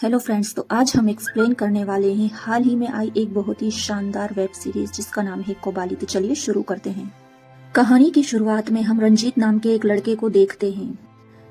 Hello friends, तो आज हम एक्सप्लेन करने वाले हैं हाल ही में आई एक बहुत ही शानदार वेब सीरीज जिसका नाम है कोबाली। तो चलिए शुरू करते हैं। कहानी की शुरुआत में हम रंजीत नाम के एक लड़के को देखते हैं।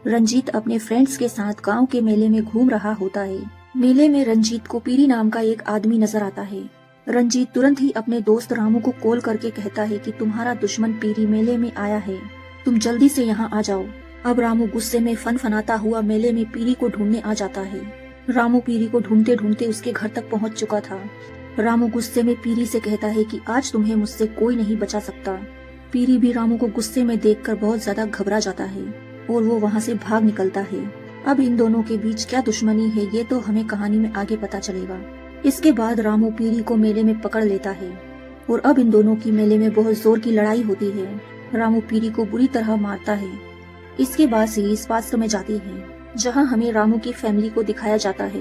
रंजीत अपने फ्रेंड्स के साथ गांव के मेले में घूम रहा होता है। मेले में रंजीत को पीरी नाम का एक आदमी नजर आता है। रंजीत तुरंत ही अपने दोस्त रामू को कॉल करके कहता है कि तुम्हारा दुश्मन पीरी मेले में आया है, तुम जल्दी से यहाँ आ जाओ। अब रामू गुस्से में फनाता हुआ मेले में पीरी को ढूंढने आ जाता है। रामू पीरी को ढूंढते ढूंढते उसके घर तक पहुंच चुका था। रामू गुस्से में पीरी से कहता है कि आज तुम्हें मुझसे कोई नहीं बचा सकता। पीरी भी रामू को गुस्से में देखकर बहुत ज्यादा घबरा जाता है और वो वहाँ से भाग निकलता है। अब इन दोनों के बीच क्या दुश्मनी है ये तो हमें कहानी में आगे पता चलेगा। इसके बाद रामू पीरी को मेले में पकड़ लेता है और अब इन दोनों की मेले में बहुत जोर की लड़ाई होती है। रामू पीरी को बुरी तरह मारता है। इसके बाद सीरीज पास्ट में जाती है जहां हमें रामू की फैमिली को दिखाया जाता है।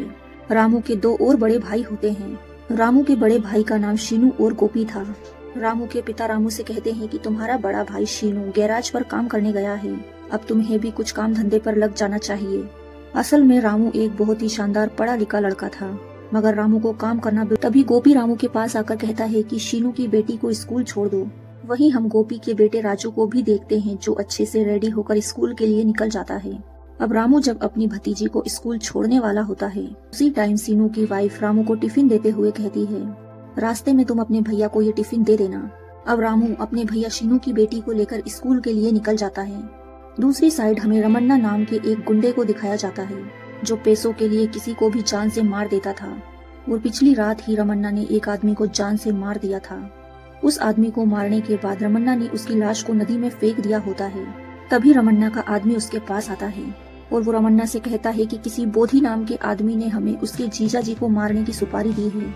रामू के दो और बड़े भाई होते हैं। रामू के बड़े भाई का नाम शीनू और गोपी था। रामू के पिता रामू से कहते हैं कि तुम्हारा बड़ा भाई शीनू गैराज पर काम करने गया है, अब तुम्हें भी कुछ काम धंधे पर लग जाना चाहिए। असल में रामू एक बहुत ही शानदार पढ़ा लिखा लड़का था, मगर रामू को काम करना। तभी गोपी रामू के पास आकर कहता है कि शीनू की बेटी को स्कूल छोड़ दो। वहीं हम गोपी के बेटे राजू को भी देखते हैं जो अच्छे से रेडी होकर स्कूल के लिए निकल जाता है। अब रामू जब अपनी भतीजी को स्कूल छोड़ने वाला होता है, उसी टाइम सीनू की वाइफ रामू को टिफिन देते हुए कहती है, रास्ते में तुम अपने भैया को ये टिफिन दे देना। अब रामू अपने भैया शीनू की बेटी को लेकर स्कूल के लिए निकल जाता है। दूसरी साइड हमें रमन्ना नाम के एक गुंडे को दिखाया जाता है जो पैसों के लिए किसी को भी जान से मार देता था और पिछली रात ही रमन्ना ने एक आदमी को जान से मार दिया था। उस आदमी को मारने के बाद रमन्ना ने उसकी लाश को नदी में फेंक दिया होता है। तभी रमन्ना का आदमी उसके पास आता है और वो रमन्ना से कहता है कि किसी बोधी नाम के आदमी ने हमें उसके जीजा जी को मारने की सुपारी दी है।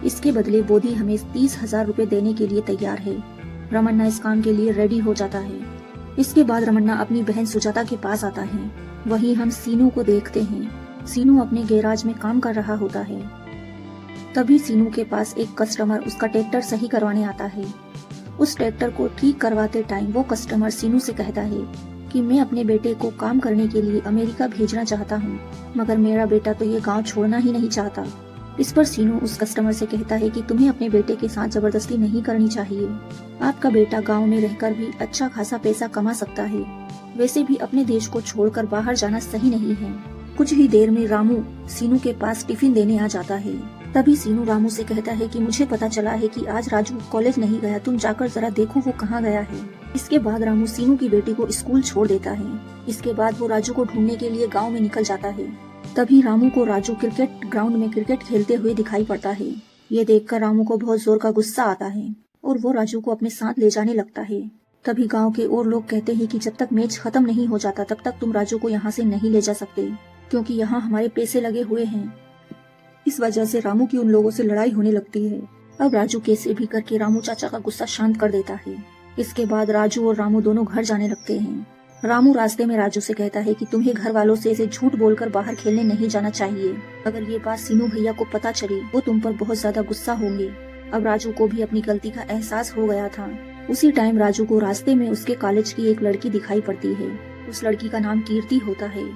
इसके बदले बोधी हमें 30,000 रुपए देने के लिए तैयार है। रमन्ना इस काम के लिए रेडी हो जाता है। इसके बाद रमन्ना अपनी बहन सुजाता के पास आता है। वहीं हम सीनू को देखते हैं। सीनू अपने गैराज में काम कर रहा होता है। तभी सीनू के पास एक कस्टमर उसका ट्रैक्टर सही करवाने आता है। उस ट्रैक्टर को ठीक करवाते टाइम वो कस्टमर सीनू से कहता है कि मैं अपने बेटे को काम करने के लिए अमेरिका भेजना चाहता हूँ, मगर मेरा बेटा तो ये गांव छोड़ना ही नहीं चाहता। इस पर सीनू उस कस्टमर से कहता है कि तुम्हें अपने बेटे के साथ जबरदस्ती नहीं करनी चाहिए। आपका बेटा गांव में रहकर भी अच्छा खासा पैसा कमा सकता है। वैसे भी अपने देश को छोड़कर बाहर जाना सही नहीं है। कुछ ही देर में रामू सीनू के पास टिफिन देने आ जाता है। तभी सीनू रामू से कहता है कि मुझे पता चला है कि आज राजू कॉलेज नहीं गया, तुम जाकर जरा देखो वो कहाँ गया है। इसके बाद रामू सीनू की बेटी को स्कूल छोड़ देता है। इसके बाद वो राजू को ढूंढने के लिए गांव में निकल जाता है। तभी रामू को राजू क्रिकेट ग्राउंड में क्रिकेट खेलते हुए दिखाई पड़ता है। ये देखकर रामू को बहुत जोर का गुस्सा आता है और वो राजू को अपने साथ ले जाने लगता है। तभी गाँव के और लोग कहते हैं कि जब तक मैच खत्म नहीं हो जाता तब तक तुम राजू को यहाँ से नहीं ले जा सकते, क्योंकि यहाँ हमारे पैसे लगे हुए हैं। इस वजह से रामू की उन लोगों से लड़ाई होने लगती है। अब राजू कैसे भी करके रामू चाचा का गुस्सा शांत कर देता है। इसके बाद राजू और रामू दोनों घर जाने लगते हैं। रामू रास्ते में राजू से कहता है कि तुम्हें घर वालों से ऐसे झूठ बोलकर बाहर खेलने नहीं जाना चाहिए। अगर ये बात सीनू भैया को पता चली वो तुम पर बहुत ज्यादा गुस्सा होंगे। अब राजू को भी अपनी गलती का एहसास हो गया था। उसी टाइम राजू को रास्ते में उसके कॉलेज की एक लड़की दिखाई पड़ती है। उस लड़की का नाम कीर्ति होता है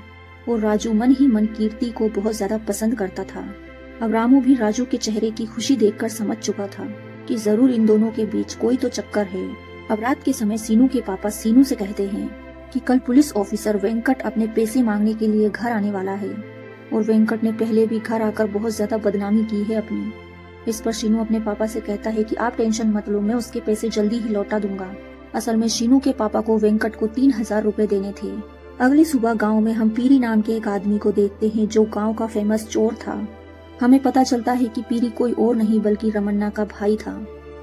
और राजू मन ही मन कीर्ति को बहुत ज्यादा पसंद करता था। अब रामू भी राजू के चेहरे की खुशी देखकर समझ चुका था कि जरूर इन दोनों के बीच कोई तो चक्कर है। अब रात के समय सीनू के पापा सीनू से कहते हैं कि कल पुलिस ऑफिसर वेंकट अपने पैसे मांगने के लिए घर आने वाला है और वेंकट ने पहले भी घर आकर बहुत ज्यादा बदनामी की है अपनी। इस पर सीनू अपने पापा से कहता है कि आप टेंशन मत लो, मैं उसके पैसे जल्दी ही लौटा दूंगा। असल में सीनू के पापा को वेंकट को 3,000 रुपए देने थे। अगली सुबह गाँव में हम पीरी नाम के एक आदमी को देखते हैं जो गाँव का फेमस चोर था। हमें पता चलता है कि पीरी कोई और नहीं बल्कि रमन्ना का भाई था।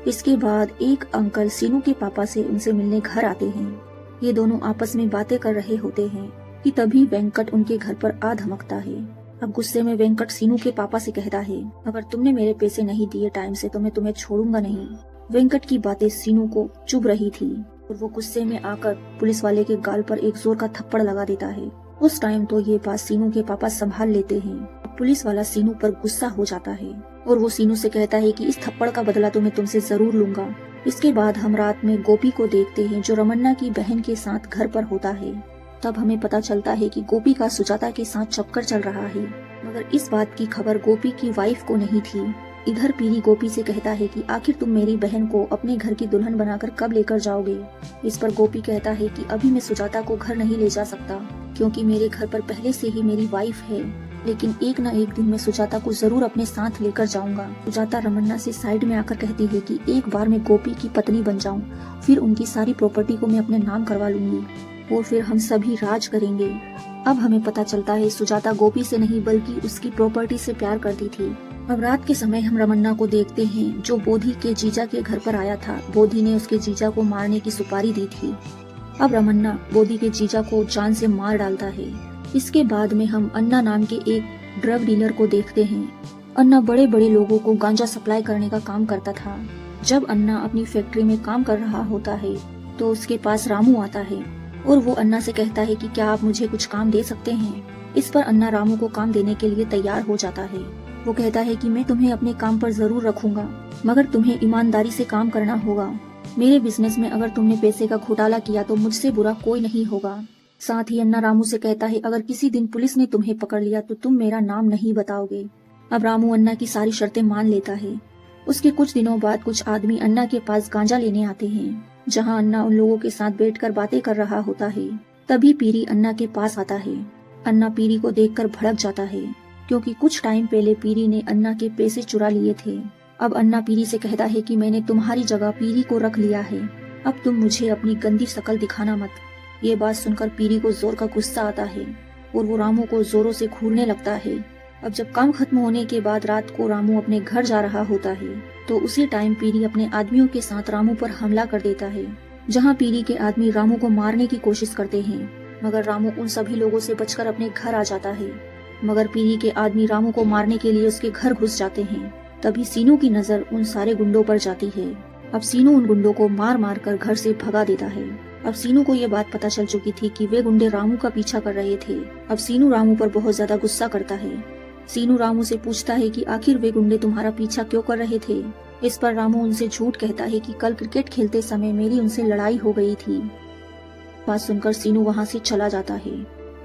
इसके बाद एक अंकल सीनू के पापा से उनसे मिलने घर आते हैं। ये दोनों आपस में बातें कर रहे होते हैं कि तभी वेंकट उनके घर पर आ धमकता है। अब गुस्से में वेंकट सीनू के पापा से कहता है, अगर तुमने मेरे पैसे नहीं दिए टाइम से तो मैं तुम्हें छोड़ूंगा नहीं। वेंकट की बातें सीनू को चुभ रही थी और वो गुस्से में आकर पुलिस वाले के गाल पर एक जोर का थप्पड़ लगा देता है। उस टाइम तो ये बात सीनू के पापा संभाल लेते हैं। पुलिस वाला सीनू पर गुस्सा हो जाता है और वो सीनू से कहता है कि इस थप्पड़ का बदला तो मैं तुमसे जरूर लूंगा। इसके बाद हम रात में गोपी को देखते हैं जो रमन्ना की बहन के साथ घर पर होता है। तब हमें पता चलता है कि गोपी का सुजाता के साथ चक्कर चल रहा है। मगर इस बात की खबर गोपी की वाइफ को नहीं थी। इधर पीरी गोपी से कहता है कि आखिर तुम मेरी बहन को अपने घर की दुल्हन बनाकर कब लेकर जाओगे। इस पर गोपी कहता है कि अभी मैं सुजाता को घर नहीं ले जा सकता, क्योंकि मेरे घर पर पहले से ही मेरी वाइफ है, लेकिन एक न एक दिन मैं सुजाता को जरूर अपने साथ लेकर जाऊंगा। सुजाता रमन्ना से साइड में आकर कहती है कि एक बार मैं गोपी की पत्नी बन जाऊं, फिर उनकी सारी प्रॉपर्टी को मैं अपने नाम करवा लूंगी और फिर हम सभी राज करेंगे। अब हमें पता चलता है सुजाता गोपी से नहीं बल्कि उसकी प्रॉपर्टी से प्यार करती थी। अब रात के समय हम रमन्ना को देखते हैं जो बोधी के जीजा के घर पर आया था। बोधी ने उसके जीजा को मारने की सुपारी दी थी। अब रमन्ना बोधी के जीजा को जान से मार डालता है। इसके बाद में हम अन्ना नाम के एक ड्रग डीलर को देखते हैं। अन्ना बड़े बड़े लोगों को गांजा सप्लाई करने का काम करता था। जब अन्ना अपनी फैक्ट्री में काम कर रहा होता है तो उसके पास रामू आता है और वो अन्ना से कहता है कि क्या आप मुझे कुछ काम दे सकते हैं। इस पर अन्ना रामू को काम देने के लिए तैयार हो जाता है। वो कहता है कि मैं तुम्हें अपने काम पर जरूर रखूंगा, मगर तुम्हें ईमानदारी से काम करना होगा। मेरे बिजनेस में अगर तुमने पैसे का घोटाला किया तो मुझसे बुरा कोई नहीं होगा। साथ ही अन्ना रामू से कहता है अगर किसी दिन पुलिस ने तुम्हें पकड़ लिया तो तुम मेरा नाम नहीं बताओगे। अब रामू अन्ना की सारी शर्तें मान लेता है। उसके कुछ दिनों बाद कुछ आदमी अन्ना के पास गांजा लेने आते हैं, जहां अन्ना उन लोगों के साथ बैठकर बातें कर रहा होता है। तभी पीरी अन्ना के पास आता है। अन्ना पीरी को देखकर भड़क जाता है, क्योंकि कुछ टाइम पहले पीरी ने अन्ना के पैसे चुरा लिए थे। अब अन्ना पीरी से कहता है कि मैंने तुम्हारी जगह पीरी को रख लिया है, अब तुम मुझे अपनी गंदी शक्ल दिखाना मत। ये बात सुनकर पीरी को जोर का गुस्सा आता है और वो रामू को जोरों से घूरने लगता है। अब जब काम खत्म होने के बाद रात को रामू अपने घर जा रहा होता है तो उसी टाइम पीरी अपने आदमियों के साथ रामू पर हमला कर देता है, जहां पीरी के आदमी रामू को मारने की कोशिश करते हैं, मगर रामू उन सभी लोगों से बचकर अपने घर आ जाता है। मगर पीरी के आदमी रामू को मारने के लिए उसके घर घुस जाते हैं। तभी सीनू की नजर उन सारे गुंडों पर जाती है। अब सीनू उन गुंडों को मार मार कर घर से भगा देता है। अब सीनू को ये बात पता चल चुकी थी कि वे गुंडे रामू का पीछा कर रहे थे। अब सीनू रामू पर बहुत ज्यादा गुस्सा करता है। सीनू रामू से पूछता है कि आखिर वे गुंडे तुम्हारा पीछा क्यों कर रहे थे। इस पर रामू उनसे झूठ कहता है कि कल क्रिकेट खेलते समय मेरी उनसे लड़ाई हो गई थी। बात सुनकर सीनू वहाँ से चला जाता है।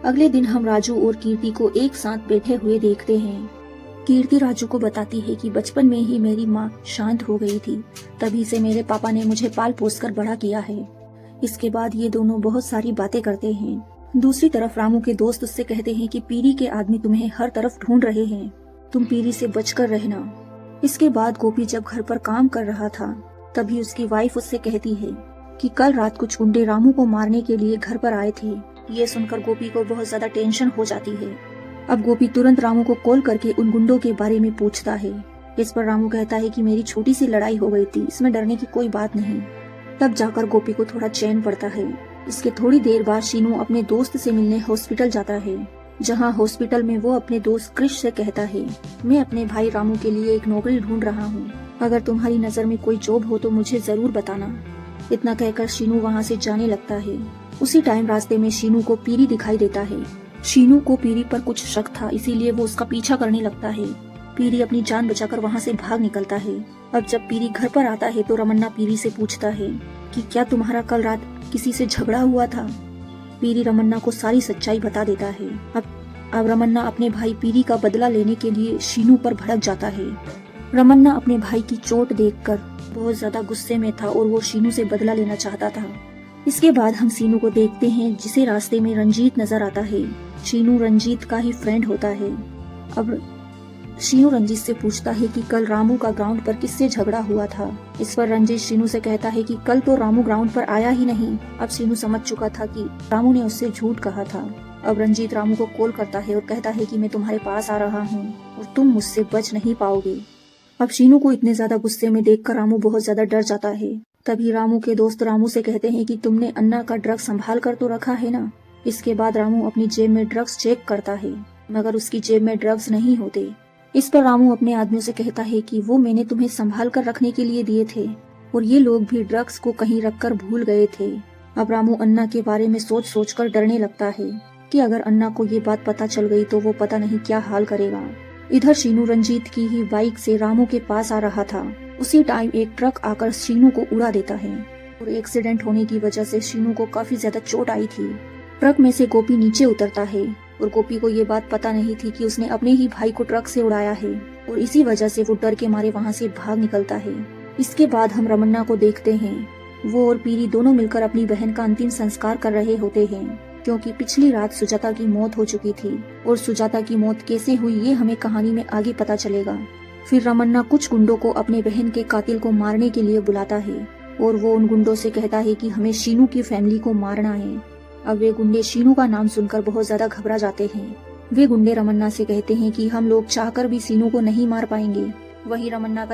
अगले दिन हम राजू और कीर्ति को एक साथ बैठे हुए देखते हैं। कीर्ति राजू को बताती है कि बचपन में ही मेरी माँ शांत हो गई थी, तभी से मेरे पापा ने मुझे पाल पोस कर बड़ा किया है। इसके बाद ये दोनों बहुत सारी बातें करते हैं। दूसरी तरफ रामू के दोस्त उससे कहते हैं कि पीरी के आदमी तुम्हें हर तरफ ढूंढ रहे हैं, तुम पीरी से बचकर रहना। इसके बाद गोपी जब घर पर काम कर रहा था तभी उसकी वाइफ उससे कहती है कि कल रात कुछ गुंडे रामू को मारने के लिए घर पर आए थे। ये सुनकर गोपी को बहुत ज्यादा टेंशन हो जाती है। अब गोपी तुरंत रामू को कॉल करके उन गुंडों के बारे में पूछता है। इस पर रामू कहता है कि मेरी छोटी सी लड़ाई हो गई थी, इसमें डरने की कोई बात नहीं। तब जाकर गोपी को थोड़ा चैन पड़ता है। इसके थोड़ी देर बाद शीनू अपने दोस्त से मिलने हॉस्पिटल जाता है, जहां हॉस्पिटल में वो अपने दोस्त क्रिश से कहता है मैं अपने भाई रामू के लिए एक नौकरी ढूंढ रहा हूँ, अगर तुम्हारी नजर में कोई जॉब हो तो मुझे जरूर बताना। इतना कहकर शीनू वहाँ से जाने लगता है। उसी टाइम रास्ते में शीनू को पीरी दिखाई देता है। शीनू को पीरी पर कुछ शक था, इसीलिए वो उसका पीछा करने लगता है। पीरी अपनी जान बचाकर वहाँ से भाग निकलता है। अब जब पीरी घर पर आता है तो रमन्ना पीरी से पूछता है कि क्या तुम्हारा कल रात किसी से झगड़ा हुआ था। पीरी रमन्ना को सारी सच्चाई बता देता है। अब रमन्ना अपने भाई पीरी का बदला लेने के लिए शीनू पर भड़क जाता है। रमन्ना अपने भाई की चोट देखकर बहुत ज्यादा गुस्से में था और वो शीनू से बदला लेना चाहता था। इसके बाद हम शीनू को देखते हैं, जिसे रास्ते में रंजीत नजर आता है। शीनू रंजीत का ही फ्रेंड होता है। अब शीनू रंजीत से पूछता है कि कल रामू का ग्राउंड पर किससे झगड़ा हुआ था। इस पर रंजीत शीनू से कहता है कि कल तो रामू ग्राउंड पर आया ही नहीं। अब शीनू समझ चुका था कि रामू ने उससे झूठ कहा था। अब रंजीत रामू को कॉल करता है और कहता है कि मैं तुम्हारे पास आ रहा हूँ और तुम मुझसे बच नहीं पाओगे। अब शीनू को इतने ज्यादा गुस्से में देखकर रामू बहुत ज्यादा डर जाता है। तभी रामू के दोस्त रामू से कहते हैं कि तुमने अन्ना का ड्रग्स संभाल कर तो रखा है ना। इसके बाद रामू अपनी जेब में ड्रग्स चेक करता है, मगर उसकी जेब में ड्रग्स नहीं होते। इस पर रामू अपने आदमियों से कहता है कि वो मैंने तुम्हें संभाल कर रखने के लिए दिए थे और ये लोग भी ड्रग्स को कहीं रखकर भूल गए थे। अब रामू अन्ना के बारे में सोच सोच कर डरने लगता है कि अगर अन्ना को ये बात पता चल गई तो वो पता नहीं क्या हाल करेगा। इधर शीनू रंजीत की ही बाइक से रामू के पास आ रहा था। उसी टाइम एक ट्रक आकर शीनू को उड़ा देता है और एक्सीडेंट होने की वजह से शीनू को काफी ज्यादा चोट आई थी। ट्रक में से गोपी नीचे उतरता है और गोपी को ये बात पता नहीं थी कि उसने अपने ही भाई को ट्रक से उड़ाया है और इसी वजह से वो डर के मारे वहाँ से भाग निकलता है। इसके बाद हम रमन्ना को देखते हैं। वो और पीरी दोनों मिलकर अपनी बहन का अंतिम संस्कार कर रहे होते हैं, क्योंकि पिछली रात सुजाता की मौत हो चुकी थी और सुजाता की मौत कैसे हुई ये हमें कहानी में आगे पता चलेगा। फिर रमन्ना कुछ गुंडों को अपने बहन के कातिल को मारने के लिए बुलाता है और वो उन गुंडों से कहता है कि हमें शीनू की फैमिली को मारना है। अब वे गुंडे शीनू का नाम सुनकर बहुत ज्यादा घबरा जाते हैं। वे गुंडे रमन्ना से कहते हैं कि हम लोग चाहकर भी शीनू को नहीं मार पाएंगे। वहीं रमन्ना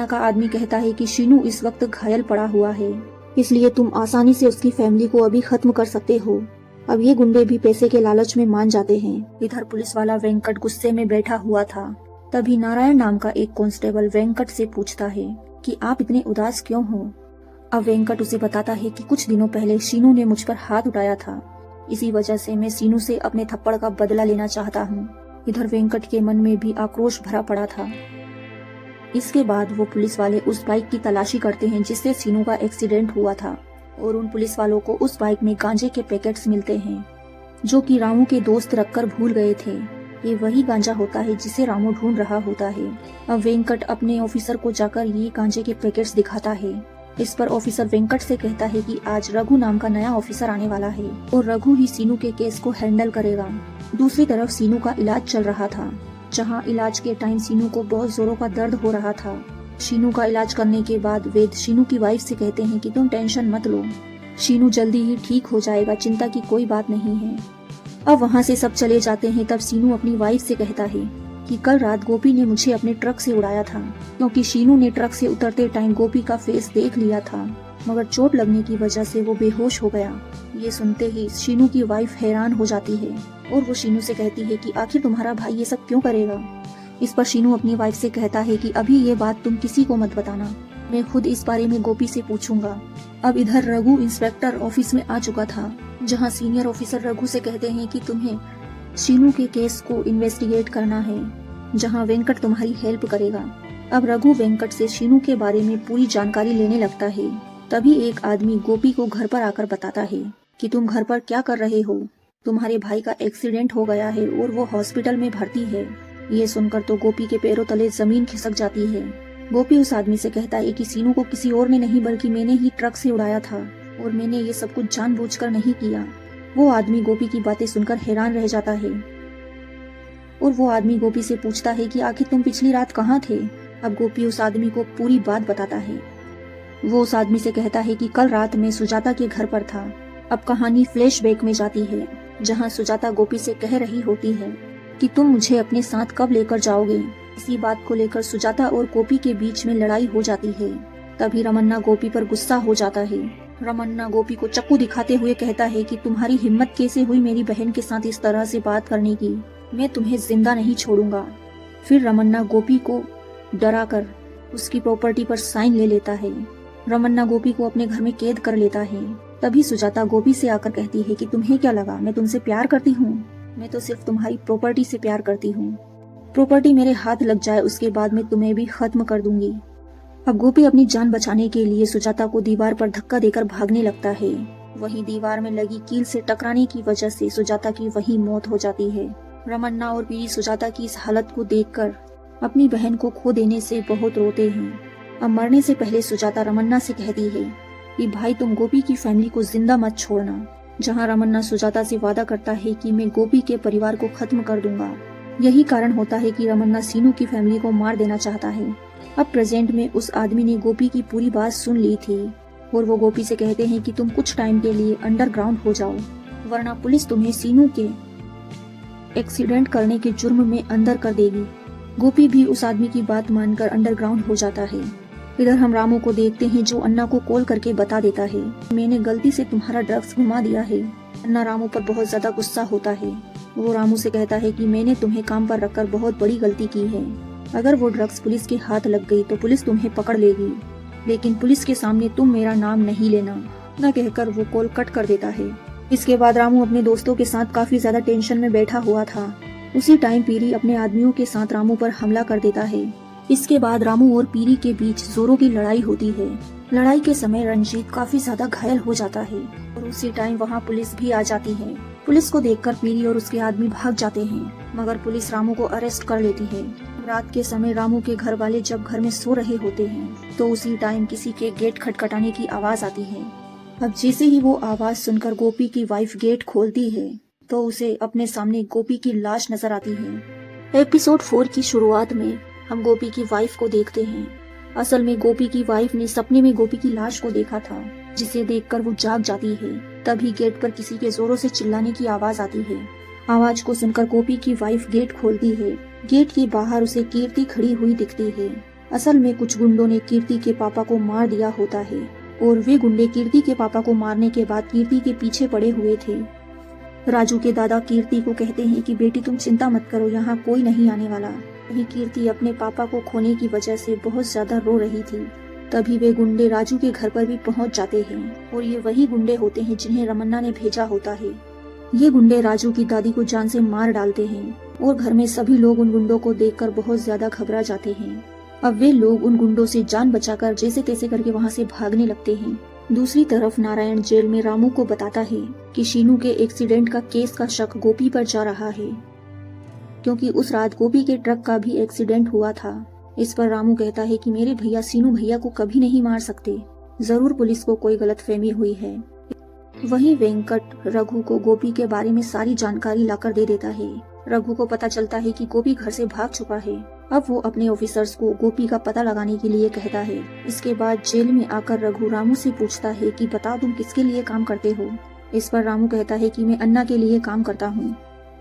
का आदमी कहता है कि शीनू इस वक्त घायल पड़ा हुआ है, इसलिए तुम आसानी से उसकी फैमिली को अभी खत्म कर सकते हो। अब ये गुंडे भी पैसे के लालच में मान जाते हैं। इधर पुलिस वाला वेंकट गुस्से में बैठा हुआ था। तभी नारायण नाम का एक कांस्टेबल वेंकट से पूछता है कि आप इतने उदास क्यों हो। अब वेंकट उसे बताता है कि कुछ दिनों पहले शीनू ने मुझ पर हाथ उठाया था, इसी वजह से मैं शीनू से अपने थप्पड़ का बदला लेना चाहता हूँ। इधर वेंकट के मन में भी आक्रोश भरा पड़ा था। इसके बाद वो पुलिस वाले उस बाइक की तलाशी करते हैं जिससे शीनू का एक्सीडेंट हुआ था और उन पुलिस वालों को उस बाइक में गांजे के पैकेट्स मिलते हैं जो कि रामू के दोस्त रखकर भूल गए थे। ये वही गांजा होता है जिसे रामू ढूंढ रहा होता है। अब वेंकट अपने ऑफिसर को जाकर ये गांजे के पैकेट्स दिखाता है। इस पर ऑफिसर वेंकट से कहता है कि आज रघु नाम का नया ऑफिसर आने वाला है और रघु ही शीनू के केस को हैंडल करेगा। दूसरी तरफ शीनू का इलाज चल रहा था, जहां इलाज के टाइम शीनू को बहुत जोरों का दर्द हो रहा था। शीनू का इलाज करने के बाद वेद शीनू की वाइफ से कहते हैं कि तुम टेंशन मत लो, शीनू जल्दी ही ठीक हो जाएगा, चिंता की कोई बात नहीं है। अब वहाँ से सब चले जाते हैं। तब शीनू अपनी वाइफ से कहता है कि कल रात गोपी ने मुझे अपने ट्रक से उड़ाया था, क्योंकि शीनू ने ट्रक से उतरते टाइम गोपी का फेस देख लिया था, मगर चोट लगने की वजह से वो बेहोश हो गया। ये सुनते ही शीनू की वाइफ हैरान हो जाती है और वो शीनू से कहती है कि आखिर तुम्हारा भाई ये सब क्यों करेगा। इस पर शीनू अपनी वाइफ से कहता है कि अभी ये बात तुम किसी को मत बताना, मैं खुद इस बारे में गोपी से पूछूंगा। अब इधर रघु इंस्पेक्टर ऑफिस में आ चुका था, जहां सीनियर ऑफिसर रघु से कहते हैं कि तुम्हें शीनू के केस को इन्वेस्टिगेट करना है, जहां वेंकट तुम्हारी हेल्प करेगा। अब रघु वेंकट से शीनू के बारे में पूरी जानकारी लेने लगता है। तभी एक आदमी गोपी को घर पर आकर बताता है कि तुम घर पर क्या कर रहे हो, तुम्हारे भाई का एक्सीडेंट हो गया है और वो हॉस्पिटल में भर्ती है। ये सुनकर तो गोपी के पैरों तले जमीन खिसक जाती है। गोपी उस आदमी से कहता है कि शीनू को किसी और ने नहीं बल्कि मैंने ही ट्रक से उड़ाया था और मैंने ये सब कुछ जानबूझकर नहीं किया। वो आदमी गोपी की बातें सुनकर हैरान रह जाता है और वो आदमी गोपी से पूछता है कि आखिर तुम पिछली रात कहाँ थे। अब गोपी उस आदमी को पूरी बात बताता है। वो उस आदमी से कहता है कि कल रात मैं सुजाता के घर पर था। अब कहानी फ्लैशबैक में जाती है, जहाँ सुजाता गोपी से कह रही होती है कि तुम मुझे अपने साथ कब लेकर जाओगे। इसी बात को लेकर सुजाता और गोपी के बीच में लड़ाई हो जाती है। तभी रमन्ना गोपी पर गुस्सा हो जाता है। रमन्ना गोपी को चाकू दिखाते हुए कहता है कि तुम्हारी हिम्मत कैसे हुई मेरी बहन के साथ इस तरह से बात करने की, मैं तुम्हें जिंदा नहीं छोड़ूंगा। फिर रमन्ना गोपी को डराकर उसकी प्रॉपर्टी पर साइन ले लेता है। रमन्ना गोपी को अपने घर में कैद कर लेता है। तभी सुजाता गोपी से आकर कहती है कि तुम्हें क्या लगा मैं तुमसे प्यार करती हूँ, मैं तो सिर्फ तुम्हारी प्रॉपर्टी से प्यार करती हूँ। प्रॉपर्टी मेरे हाथ लग जाए उसके बाद मैं तुम्हें भी खत्म कर दूंगी। अब गोपी अपनी जान बचाने के लिए सुजाता को दीवार पर धक्का देकर भागने लगता है। वहीं दीवार में लगी कील से टकराने की वजह से सुजाता की वहीं मौत हो जाती है। रमन्ना और पीरी सुजाता की इस हालत को देखकर अपनी बहन को खो देने से बहुत रोते हैं। अब मरने से पहले सुजाता रमन्ना से कहती है कि भाई तुम गोपी की फैमिली को जिंदा मत छोड़ना। जहां रमन्ना सुजाता से वादा करता है कि मैं गोपी के परिवार को खत्म कर दूंगा। यही कारण होता है कि रमन्ना शीनू की फैमिली को मार देना चाहता है। अब प्रेजेंट में उस आदमी ने गोपी की पूरी बात सुन ली थी और वो गोपी से कहते हैं कि तुम कुछ टाइम के लिए अंडरग्राउंड हो जाओ, वरना पुलिस तुम्हें शीनू के एक्सीडेंट करने के जुर्म में अंदर कर देगी। गोपी भी उस आदमी की बात मानकर अंडरग्राउंड हो जाता है। इधर हम रामू को देखते हैं जो अन्ना को कॉल करके बता देता है मैंने गलती से तुम्हारा ड्रग्स घुमा दिया है। अन्ना रामू पर बहुत ज्यादा गुस्सा होता है। वो रामू से कहता है कि मैंने तुम्हें काम पर रखकर बहुत बड़ी गलती की है। अगर वो ड्रग्स पुलिस के हाथ लग गई तो पुलिस तुम्हें पकड़ लेगी, लेकिन पुलिस के सामने तुम मेरा नाम नहीं लेना। न कहकर वो कॉल कट कर देता है। इसके बाद रामू अपने दोस्तों के साथ काफी ज्यादा टेंशन में बैठा हुआ था। उसी टाइम पीरी अपने आदमियों के साथ रामू पर हमला कर देता है। इसके बाद रामू और पीरी के बीच जोरों की लड़ाई होती है। लड़ाई के समय रंजीत काफी ज्यादा घायल हो जाता है और उसी टाइम वहाँ पुलिस भी आ जाती है। पुलिस को देखकर पीरी और उसके आदमी भाग जाते हैं, मगर पुलिस रामू को अरेस्ट कर लेती है। रात के समय रामू के घर वाले जब घर में सो रहे होते हैं तो उसी टाइम किसी के गेट खटखटाने की आवाज आती है। अब जैसे ही वो आवाज सुनकर गोपी की वाइफ गेट खोलती है तो उसे अपने सामने गोपी की लाश नजर आती है। एपिसोड 4 की शुरुआत में हम गोपी की वाइफ को देखते हैं। असल में गोपी की वाइफ ने सपने में गोपी की लाश को देखा था, जिसे देखकर वो जाग जाती है। तभी गेट पर किसी के जोरों से चिल्लाने की आवाज आती है। आवाज को सुनकर गोपी की वाइफ गेट खोलती है। गेट के बाहर उसे कीर्ति खड़ी हुई दिखती है। असल में कुछ गुंडों ने कीर्ति के पापा को मार दिया होता है और वे गुंडे कीर्ति के पापा को मारने के बाद कीर्ति के पीछे पड़े हुए थे। राजू के दादा कीर्ति को कहते हैं कि बेटी तुम चिंता मत करो, यहाँ कोई नहीं आने वाला। वही कीर्ति अपने पापा को खोने की वजह से बहुत ज्यादा रो रही थी। तभी वे गुंडे राजू के घर पर भी पहुंच जाते हैं और ये वही गुंडे होते हैं जिन्हें रमन्ना ने भेजा होता है। ये गुंडे राजू की दादी को जान से मार डालते हैं और घर में सभी लोग उन गुंडों को देखकर बहुत ज्यादा घबरा जाते हैं। अब वे लोग उन गुंडों से जान बचाकर जैसे तैसे करके वहाँ से भागने लगते हैं। दूसरी तरफ नारायण जेल में रामू को बताता है कि शीनू के एक्सीडेंट का केस का शक गोपी पर जा रहा है, क्योंकि उस रात गोपी के ट्रक का भी एक्सीडेंट हुआ था। इस पर रामू कहता है कि मेरे भैया सीनू भैया को कभी नहीं मार सकते, जरूर पुलिस को कोई गलतफहमी हुई है। वहीं वेंकट रघु को गोपी के बारे में सारी जानकारी लाकर दे देता है। रघु को पता चलता है कि गोपी घर से भाग चुका है। अब वो अपने ऑफिसर्स को गोपी का पता लगाने के लिए कहता है। इसके बाद जेल में आकर रघु रामू से पूछता है कि बताओ तुम किसके लिए काम करते हो। इस पर रामू कहता है कि मैं अन्ना के लिए काम करता हूँ।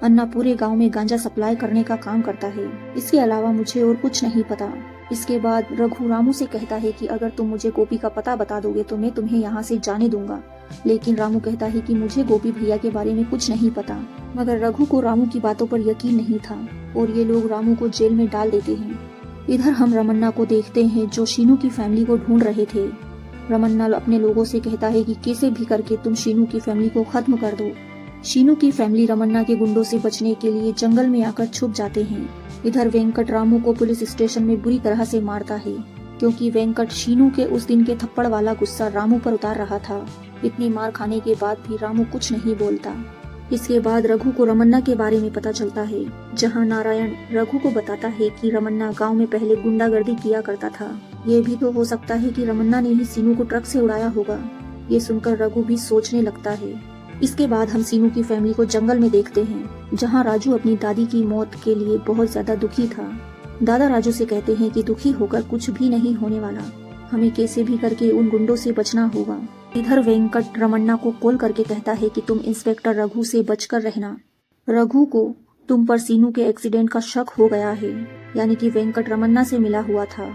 अन्ना पूरे गांव में गांजा सप्लाई करने का काम करता है, इसके अलावा मुझे और कुछ नहीं पता। इसके बाद रघु रामू से कहता है कि अगर तुम मुझे गोपी का पता बता दोगे तो मैं तुम्हें यहाँ से जाने दूंगा। लेकिन रामू कहता है कि मुझे गोपी भैया के बारे में कुछ नहीं पता। मगर रघु को रामू की बातों पर यकीन नहीं था और ये लोग रामू को जेल में डाल देते हैं। इधर हम रमन्ना को देखते हैं जो शीनू की फैमिली को ढूंढ रहे थे। रमन्ना अपने लोगों से कहता है कि कैसे भी करके तुम शीनू की फैमिली को खत्म कर दो। शीनू की फैमिली रमन्ना के गुंडों से बचने के लिए जंगल में आकर छुप जाते हैं। इधर वेंकट रामू को पुलिस स्टेशन में बुरी तरह से मारता है, क्योंकि वेंकट शीनू के उस दिन के थप्पड़ वाला गुस्सा रामू पर उतार रहा था। इतनी मार खाने के बाद भी रामू कुछ नहीं बोलता। इसके बाद रघु को रमन्ना के बारे में पता चलता है, जहां नारायण रघु को बताता है कि रमन्ना गांव में पहले गुंडागर्दी किया करता था। ये भी तो हो सकता है कि रमन्ना ने ही सीनू को ट्रक से उड़ाया होगा। ये सुनकर रघु भी सोचने लगता है। इसके बाद हम सीनू की फैमिली को जंगल में देखते हैं, जहां राजू अपनी दादी की मौत के लिए बहुत ज्यादा दुखी था। दादा राजू से कहते हैं कि दुखी होकर कुछ भी नहीं होने वाला, हमें कैसे भी करके उन गुंडों से बचना होगा। इधर वेंकट रमन्ना को कॉल करके कहता है कि तुम इंस्पेक्टर रघु से बचकर रहना। रघु को तुम पर सीनू के एक्सीडेंट का शक हो गया है, यानी कि वेंकट रमन्ना से मिला हुआ था।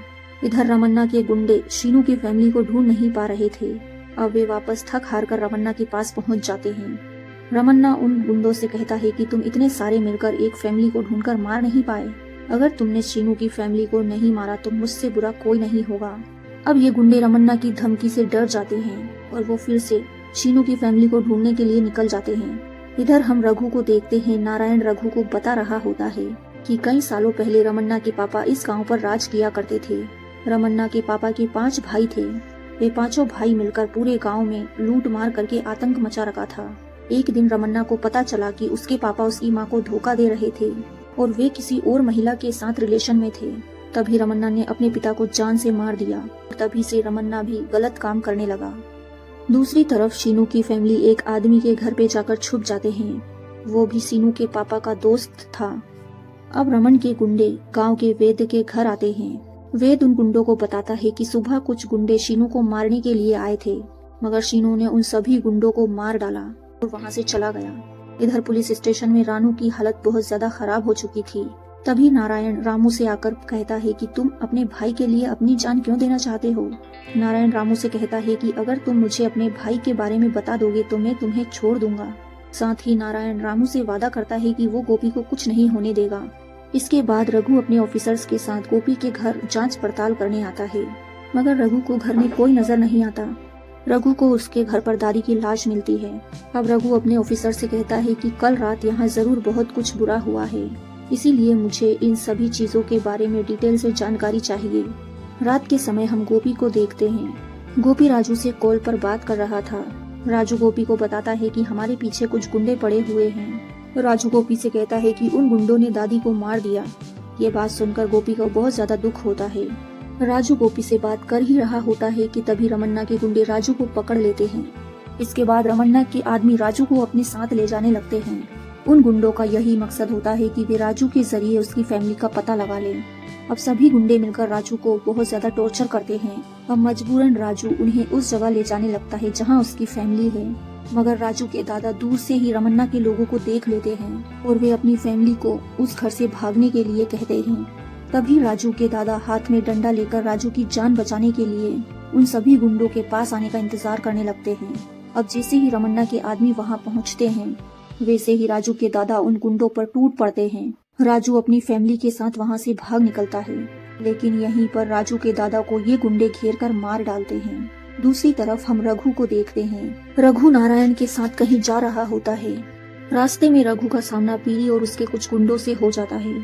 इधर रमन्ना के गुंडे शीनू की फैमिली को ढूंढ नहीं पा रहे थे। अब वे वापस थक हार कर रमन्ना के पास पहुंच जाते हैं। रमन्ना उन गुंडों से कहता है कि तुम इतने सारे मिलकर एक फैमिली को ढूंढकर मार नहीं पाए। अगर तुमने शीनू की फैमिली को नहीं मारा तो मुझसे बुरा कोई नहीं होगा। अब ये गुंडे रमन्ना की धमकी से डर जाते हैं और वो फिर से शीनू की फैमिली को ढूंढने के लिए निकल जाते हैं। इधर हम रघु को देखते हैं। नारायण रघु को बता रहा होता है कि कई सालों पहले रमन्ना के पापा इस गांव पर राज किया करते थे। रमन्ना के पापा के 5 भाई थे। वे पांचों भाई मिलकर पूरे गांव में लूट मार करके आतंक मचा रखा था। एक दिन रमन्ना को पता चला कि उसके पापा उसकी माँ को धोखा दे रहे थे और वे किसी और महिला के साथ रिलेशन में थे। तभी रमन्ना ने अपने पिता को जान से मार दिया। तभी से रमन्ना भी गलत काम करने लगा। दूसरी तरफ शीनू की फैमिली एक आदमी के घर पे जाकर छुप जाते हैं। वो भी शीनू के पापा का दोस्त था। अब रमन के गुंडे गांव के वेद के घर आते हैं। वेद उन गुंडों को बताता है कि सुबह कुछ गुंडे शीनू को मारने के लिए आए थे, मगर शीनू ने उन सभी गुंडों को मार डाला और वहां से चला गया। इधर पुलिस स्टेशन में रानू की हालत बहुत ज्यादा खराब हो चुकी थी। तभी नारायण रामू से आकर कहता है कि तुम अपने भाई के लिए अपनी जान क्यों देना चाहते हो। नारायण रामू से कहता है कि अगर तुम मुझे अपने भाई के बारे में बता दोगे तो मैं तुम्हें छोड़ दूंगा। साथ ही नारायण रामू से वादा करता है कि वो गोपी को कुछ नहीं होने देगा। इसके बाद रघु अपने ऑफिसर्स के साथ गोपी के घर जांच पड़ताल करने आता है, मगर रघु को घर में कोई नजर नहीं आता। रघु को उसके घर पर दादी की लाश मिलती है। अब रघु अपने ऑफिसर से कहता है कि कल रात यहाँ जरूर बहुत कुछ बुरा हुआ है, इसीलिए मुझे इन सभी चीजों के बारे में डिटेल से जानकारी चाहिए। रात के समय हम गोपी को देखते हैं। गोपी राजू से कॉल पर बात कर रहा था। राजू गोपी को बताता है कि हमारे पीछे कुछ गुंडे पड़े हुए हैं। राजू गोपी से कहता है कि उन गुंडों ने दादी को मार दिया। ये बात सुनकर गोपी को बहुत ज्यादा दुख होता है। राजू गोपी से बात कर ही रहा होता है कि तभी रमन्ना के गुंडे राजू को पकड़ लेते हैं। इसके बाद रमन्ना के आदमी राजू को अपने साथ ले जाने लगते हैं। उन गुंडों का यही मकसद होता है कि वे राजू के जरिए उसकी फैमिली का पता लगा लें। अब सभी गुंडे मिलकर राजू को बहुत ज्यादा टॉर्चर करते हैं। अब मजबूरन राजू उन्हें उस जगह ले जाने लगता है जहां उसकी फैमिली है। मगर राजू के दादा दूर से ही रमन्ना के लोगों को देख लेते हैं और वे अपनी फैमिली को उस घर से भागने के लिए कहते हैं। तभी राजू के दादा हाथ में डंडा लेकर राजू की जान बचाने के लिए उन सभी गुंडों के पास आने का इंतजार करने लगते हैं। अब जैसे ही रमन्ना के आदमी वहां पहुंचते हैं, वैसे ही राजू के दादा उन गुंडों पर टूट पड़ते हैं। राजू अपनी फैमिली के साथ वहां से भाग निकलता है, लेकिन यहीं पर राजू के दादा को ये गुंडे घेर कर मार डालते हैं। दूसरी तरफ हम रघु को देखते हैं। रघु नारायण के साथ कहीं जा रहा होता है। रास्ते में रघु का सामना पीरी और उसके कुछ गुंडों से हो जाता है।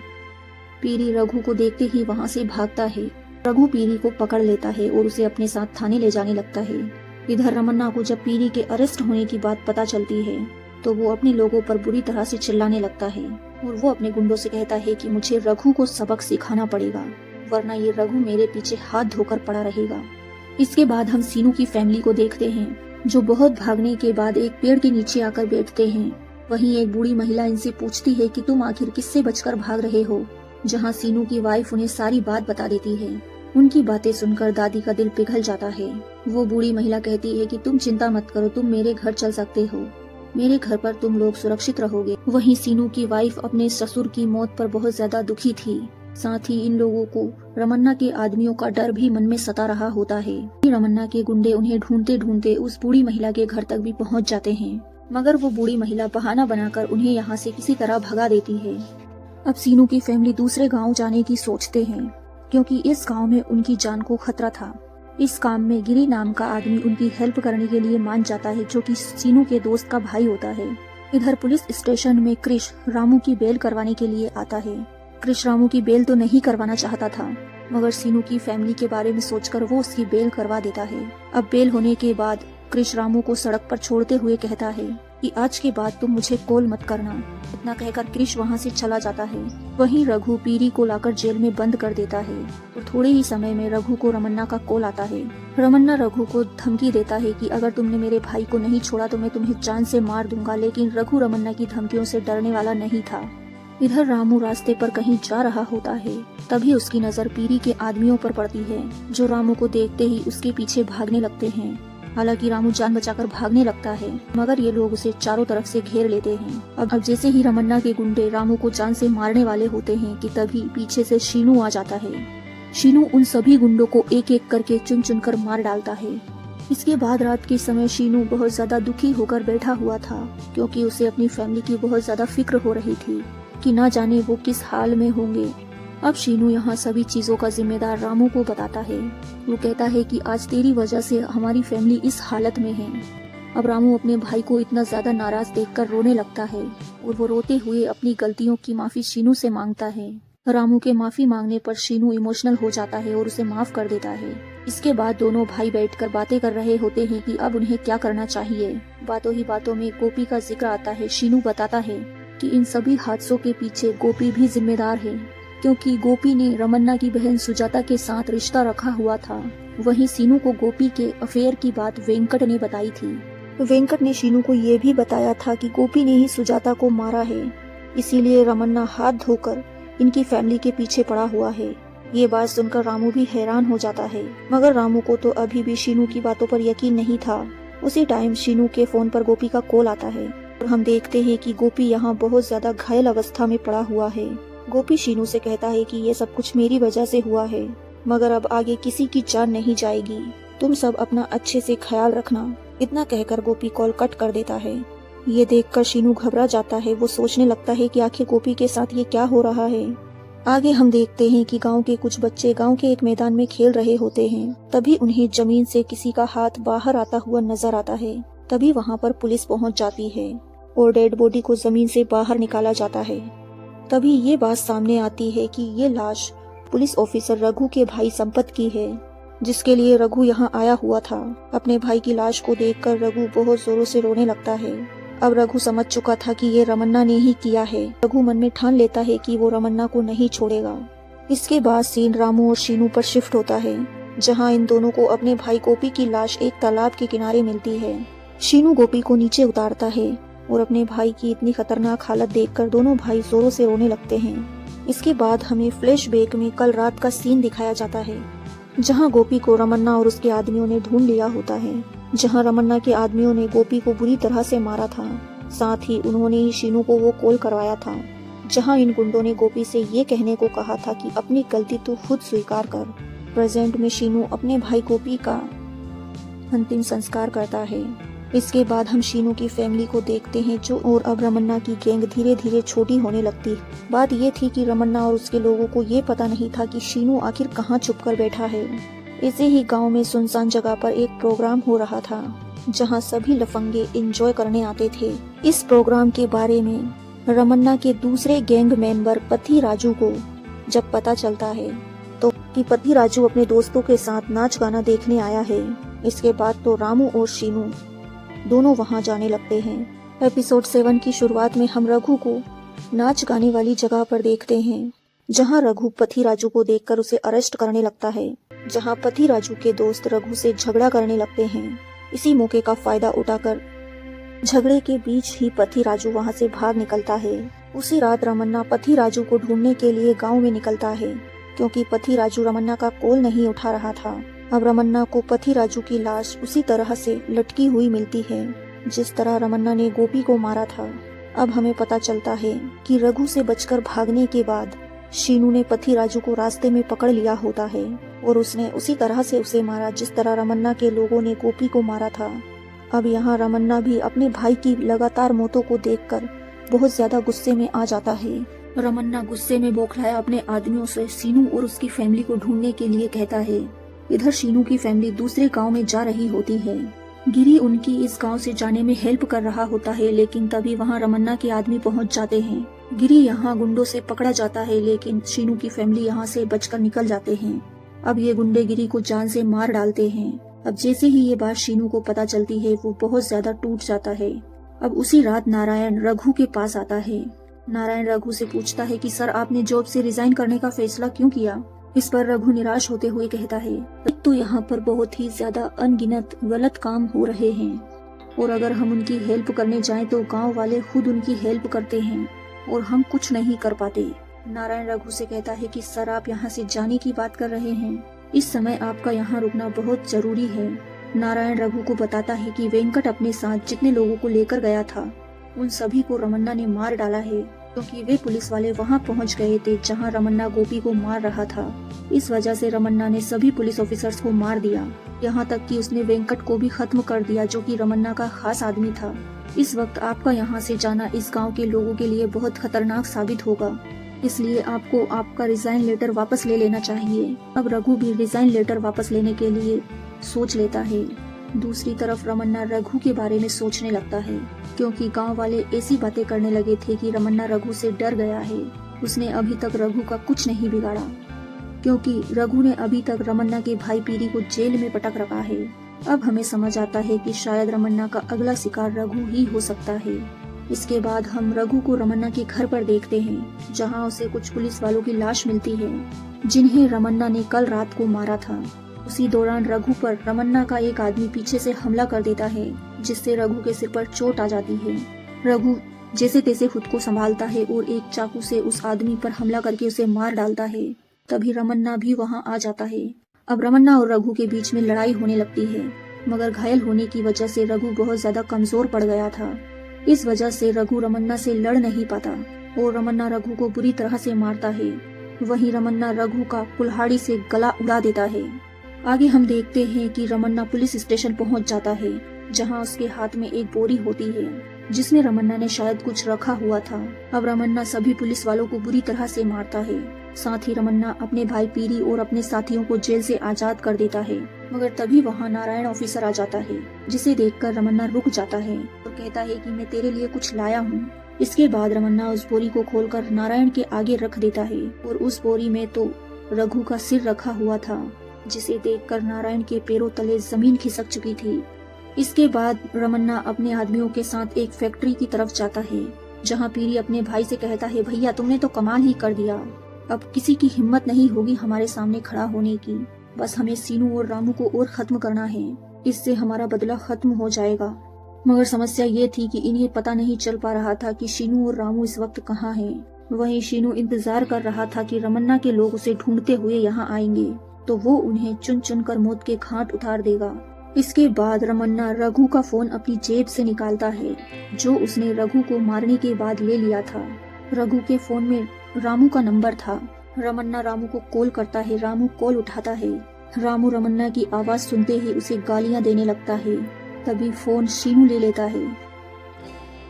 पीरी रघु को देखते ही वहां से भागता है। रघु पीरी को पकड़ लेता है और उसे अपने साथ थाने ले जाने लगता है। इधर रमन्ना को जब पीरी के अरेस्ट होने की बात पता चलती है तो वो अपने लोगों पर बुरी तरह से चिल्लाने लगता है और वो अपने गुंडों से कहता है कि मुझे रघु को सबक सिखाना पड़ेगा, वरना ये रघु मेरे पीछे हाथ धोकर पड़ा रहेगा। इसके बाद हम सीनू की फैमिली को देखते हैं, जो बहुत भागने के बाद एक पेड़ के नीचे आकर बैठते हैं। वहीं एक बूढ़ी महिला इनसे पूछती है कि तुम आखिर किससे बचकर भाग रहे हो, जहाँ सीनू की वाइफ उन्हें सारी बात बता देती है। उनकी बातें सुनकर दादी का दिल पिघल जाता है। वो बूढ़ी महिला कहती है कि तुम चिंता मत करो, तुम मेरे घर चल सकते हो, मेरे घर पर तुम लोग सुरक्षित रहोगे। वहीं सीनू की वाइफ अपने ससुर की मौत पर बहुत ज्यादा दुखी थी। साथ ही इन लोगों को रमन्ना के आदमियों का डर भी मन में सता रहा होता है। रमन्ना के गुंडे उन्हें ढूंढते ढूंढते उस बूढ़ी महिला के घर तक भी पहुंच जाते हैं, मगर वो बूढ़ी महिला बहाना बनाकर उन्हें यहाँ से किसी तरह भगा देती है। अब सीनू की फैमिली दूसरे गाँव जाने की सोचते हैं, क्योंकि इस गाँव में उनकी जान को खतरा था। इस काम में गिरी नाम का आदमी उनकी हेल्प करने के लिए मान जाता है, जो कि सीनू के दोस्त का भाई होता है। इधर पुलिस स्टेशन में क्रिश रामू की बेल करवाने के लिए आता है। क्रिश रामू की बेल तो नहीं करवाना चाहता था, मगर सीनू की फैमिली के बारे में सोचकर वो उसकी बेल करवा देता है। अब बेल होने के बाद क्रिश रामू को सड़क पर छोड़ते हुए कहता है कि आज के बाद तुम मुझे कॉल मत करना। इतना कहकर क्रिश वहाँ से चला जाता है। वहीं रघु पीरी को लाकर जेल में बंद कर देता है और थोड़े ही समय में रघु को रमन्ना का कॉल आता है। रमन्ना रघु को धमकी देता है कि अगर तुमने मेरे भाई को नहीं छोड़ा तो मैं तुम्हें जान से मार दूंगा, लेकिन रघु रमन्ना की धमकियों से डरने वाला नहीं था। इधर रामू रास्ते पर कहीं जा रहा होता है, तभी उसकी नजर पीरी के आदमियों पर पड़ती है, जो रामू को देखते ही उसके पीछे भागने लगते हैं। हालांकि रामू जान बचाकर भागने लगता है, मगर ये लोग उसे चारों तरफ से घेर लेते हैं। अब जैसे ही रमन्ना के गुंडे रामू को जान से मारने वाले होते हैं कि तभी पीछे से शीनू आ जाता है। शीनू उन सभी गुंडों को एक एक करके चुन चुन कर मार डालता है। इसके बाद रात के समय शीनू बहुत ज्यादा दुखी होकर बैठा हुआ था, क्योंकि उसे अपनी फैमिली की बहुत ज्यादा फिक्र हो रही थी कि ना जाने वो किस हाल में होंगे। अब शीनू यहाँ सभी चीजों का जिम्मेदार रामू को बताता है। वो कहता है कि आज तेरी वजह से हमारी फैमिली इस हालत में है। अब रामू अपने भाई को इतना ज्यादा नाराज देखकर रोने लगता है और वो रोते हुए अपनी गलतियों की माफी शीनू से मांगता है। रामू के माफी मांगने पर शीनू इमोशनल हो जाता है और उसे माफ कर देता है। इसके बाद दोनों भाई बैठकर बातें कर रहे होते हैं कि अब उन्हें क्या करना चाहिए। बातों ही बातों में गोपी का जिक्र आता है। शीनू बताता है कि इन सभी हादसों के पीछे गोपी भी जिम्मेदार है, क्योंकि गोपी ने रमन्ना की बहन सुजाता के साथ रिश्ता रखा हुआ था। वहीं शीनू को गोपी के अफेयर की बात वेंकट ने बताई थी। वेंकट ने शीनू को ये भी बताया था कि गोपी ने ही सुजाता को मारा है, इसीलिए रमन्ना हाथ धोकर इनकी फैमिली के पीछे पड़ा हुआ है। ये बात सुनकर रामू भी हैरान हो जाता है, मगर रामू को तो अभी भी शीनू की बातों पर यकीन नहीं था। उसी टाइम शीनू के फोन पर गोपी का कॉल आता है और हम देखते हैं कि गोपी यहाँ बहुत ज्यादा घायल अवस्था में पड़ा हुआ है। गोपी शीनू से कहता है कि ये सब कुछ मेरी वजह से हुआ है, मगर अब आगे किसी की जान नहीं जाएगी, तुम सब अपना अच्छे से ख्याल रखना। इतना कहकर गोपी कॉल कट कर देता है। ये देखकर शीनू घबरा जाता है। वो सोचने लगता है कि आखिर गोपी के साथ ये क्या हो रहा है। आगे हम देखते हैं कि गांव के कुछ बच्चे गांव के एक मैदान में खेल रहे होते हैं। तभी उन्हें जमीन से किसी का हाथ बाहर आता हुआ नजर आता है। तभी वहाँ पर पुलिस पहुँच जाती है और डेड बॉडी को जमीन से बाहर निकाला जाता है। तभी ये बात सामने आती है कि ये लाश पुलिस ऑफिसर रघु के भाई संपत की है। जिसके लिए रघु यहाँ आया हुआ था। अपने भाई की लाश को देखकर रघु बहुत जोरों से रोने लगता है। अब रघु समझ चुका था कि ये रमन्ना ने ही किया है। रघु मन में ठान लेता है कि वो रमन्ना को नहीं छोड़ेगा। इसके बाद सीन रामू और शीनू पर शिफ्ट होता है, जहाँ इन दोनों को अपने भाई गोपी की लाश एक तालाब के किनारे मिलती है। शीनू गोपी को नीचे उतारता है और अपने भाई की इतनी खतरनाक हालत देखकर दोनों भाई जोरों से रोने लगते हैं। इसके बाद हमें फ्लैशबैक में कल रात का सीन दिखाया जाता है, जहां गोपी को रमन्ना और उसके आदमियों ने ढूंढ लिया होता है। जहां रमन्ना के आदमियों ने गोपी को बुरी तरह से मारा था, साथ ही उन्होंने ही शीनू को वो कॉल करवाया था, जहां इन गुंडों ने गोपी से ये कहने को कहा था कि अपनी गलती तो खुद स्वीकार कर। प्रेजेंट में शीनू अपने भाई गोपी का अंतिम संस्कार करता है। इसके बाद हम शीनू की फैमिली को देखते हैं, जो और अब रमन्ना की गैंग धीरे धीरे छोटी होने लगती। बात ये थी कि रमन्ना और उसके लोगों को ये पता नहीं था कि शीनू आखिर कहाँ छुप कर बैठा है। ऐसे ही गांव में सुनसान जगह पर एक प्रोग्राम हो रहा था, जहां सभी लफंगे एंजॉय करने आते थे। इस प्रोग्राम के बारे में रमन्ना के दूसरे गैंग मेंबर पथी राजू को जब पता चलता है तो कि पथी राजू अपने दोस्तों के साथ नाच गाना देखने आया है। इसके बाद तो रामू और शीनू दोनों वहां जाने लगते हैं। एपिसोड 7 की शुरुआत में हम रघु को नाच गाने वाली जगह पर देखते हैं, जहां रघु पथी राजू को देखकर उसे अरेस्ट करने लगता है। जहां पथी राजू के दोस्त रघु से झगड़ा करने लगते हैं। इसी मौके का फायदा उठाकर झगड़े के बीच ही पथी राजू वहां से भाग निकलता है। उसी रात रमन्ना पथी राजू को ढूंढने के लिए गांव में निकलता है, क्योंकि पथी राजू रमन्ना का कॉल नहीं उठा रहा था। अब रमन्ना को पथी राजू की लाश उसी तरह से लटकी हुई मिलती है, जिस तरह रमन्ना ने गोपी को मारा था। अब हमें पता चलता है कि रघु से बचकर भागने के बाद शीनू ने पथी राजू को रास्ते में पकड़ लिया होता है और उसने उसी तरह से उसे मारा जिस तरह रमन्ना के लोगों ने गोपी को मारा था। अब यहाँ रमन्ना भी अपने भाई की लगातार मौतों को देखकर बहुत ज्यादा गुस्से में आ जाता है। रमन्ना गुस्से में बौखलाया अपने आदमियों से शीनू और उसकी फैमिली को ढूंढने के लिए कहता है। इधर शीनू की फैमिली दूसरे गांव में जा रही होती है। गिरी उनकी इस गांव से जाने में हेल्प कर रहा होता है, लेकिन तभी वहां रमन्ना के आदमी पहुंच जाते हैं। गिरी यहां गुंडों से पकड़ा जाता है, लेकिन शीनू की फैमिली यहां से बचकर निकल जाते हैं। अब ये गुंडे गिरी को जान से मार डालते हैं। अब जैसे ही ये बात शीनू को पता चलती है, वो बहुत ज्यादा टूट जाता है। अब उसी रात नारायण रघु के पास आता है। नारायण रघु से पूछता है कि सर, आपने जॉब से रिजाइन करने का फैसला क्यों किया? इस पर रघु निराश होते हुए कहता है, एक तो यहाँ पर बहुत ही ज्यादा अनगिनत गलत काम हो रहे हैं, और अगर हम उनकी हेल्प करने जाएं तो गांव वाले खुद उनकी हेल्प करते हैं और हम कुछ नहीं कर पाते। नारायण रघु से कहता है कि सर, आप यहाँ से जाने की बात कर रहे हैं, इस समय आपका यहाँ रुकना बहुत जरूरी है। नारायण रघु को बताता है कि वेंकट अपने साथ जितने लोगों को लेकर गया था, उन सभी को रमन्ना ने मार डाला है, क्योंकि वे पुलिस वाले वहां पहुंच गए थे जहां रमन्ना गोपी को मार रहा था। इस वजह से रमन्ना ने सभी पुलिस ऑफिसर्स को मार दिया, यहाँ तक कि उसने वेंकट को भी खत्म कर दिया, जो कि रमन्ना का खास आदमी था। इस वक्त आपका यहाँ से जाना इस गांव के लोगों के लिए बहुत खतरनाक साबित होगा, इसलिए आपको आपका रिजाइन लेटर वापस ले लेना चाहिए। अब रघु भी रिजाइन लेटर वापस लेने के लिए सोच लेता है। दूसरी तरफ रमन्ना रघु के बारे में सोचने लगता है, क्योंकि गांव वाले ऐसी बातें करने लगे थे कि रमन्ना रघु से डर गया है। उसने अभी तक रघु का कुछ नहीं बिगाड़ा, क्योंकि रघु ने अभी तक रमन्ना के भाई पीरी को जेल में पटक रखा है। अब हमें समझ आता है कि शायद रमन्ना का अगला शिकार रघु ही हो सकता है। इसके बाद हम रघु को रमन्ना के घर पर देखते हैं, जहां उसे कुछ पुलिस वालों की लाश मिलती है, जिन्हें रमन्ना ने कल रात को मारा था। उसी दौरान रघु पर रमन्ना का एक आदमी पीछे से हमला कर देता है, जिससे रघु के सिर पर चोट आ जाती है। रघु जैसे तैसे खुद को संभालता है और एक चाकू से उस आदमी पर हमला करके उसे मार डालता है। तभी रमन्ना भी वहां आ जाता है। अब रमन्ना और रघु के बीच में लड़ाई होने लगती है, मगर घायल होने की वजह से रघु बहुत ज्यादा कमजोर पड़ गया था। इस वजह से रघु रमन्ना से लड़ नहीं पाता और रमन्ना रघु को बुरी तरह से मारता है। वहीं रमन्ना रघु का कुल्हाड़ी से गला उड़ा देता है। आगे हम देखते हैं कि रमन्ना पुलिस स्टेशन पहुंच जाता है, जहां उसके हाथ में एक बोरी होती है, जिसमें रमन्ना ने शायद कुछ रखा हुआ था। अब रमन्ना सभी पुलिस वालों को बुरी तरह से मारता है। साथ ही रमन्ना अपने भाई पीरी और अपने साथियों को जेल से आजाद कर देता है, मगर तभी वहां नारायण ऑफिसर आ जाता है, जिसे देखकर रमन्ना रुक जाता है और कहता है कि मैं तेरे लिए कुछ लाया हूँ। इसके बाद रमन्ना उस बोरी को खोलकर नारायण के आगे रख देता है और उस बोरी में तो रघु का सिर रखा हुआ था। जिसे देखकर नारायण के पैरों तले जमीन खिसक चुकी थी। इसके बाद रमन्ना अपने आदमियों के साथ एक फैक्ट्री की तरफ जाता है, जहाँ पीरी अपने भाई से कहता है, भैया तुमने तो कमाल ही कर दिया, अब किसी की हिम्मत नहीं होगी हमारे सामने खड़ा होने की। बस हमें सीनू और रामू को और खत्म करना है, इससे हमारा बदला खत्म हो जाएगा। मगर समस्या ये थी कि इन्हें पता नहीं चल पा रहा था कि शीनू और रामू इस वक्त कहाँ हैं। वहीं शीनू इंतजार कर रहा था कि रमन्ना के लोग उसे ढूंढते हुए यहाँ आएंगे तो वो उन्हें चुन चुन कर मौत के घाट उतार देगा। इसके बाद रमन्ना रघु का फोन अपनी जेब से निकालता है, जो उसने रघु को मारने के बाद ले लिया था। रघु के फोन में रामू का नंबर था। रमन्ना रामू को कॉल करता है, रामू कॉल उठाता है। रामू रमन्ना की आवाज सुनते ही उसे गालियां देने लगता है। तभी फोन शीनू ले लेता है।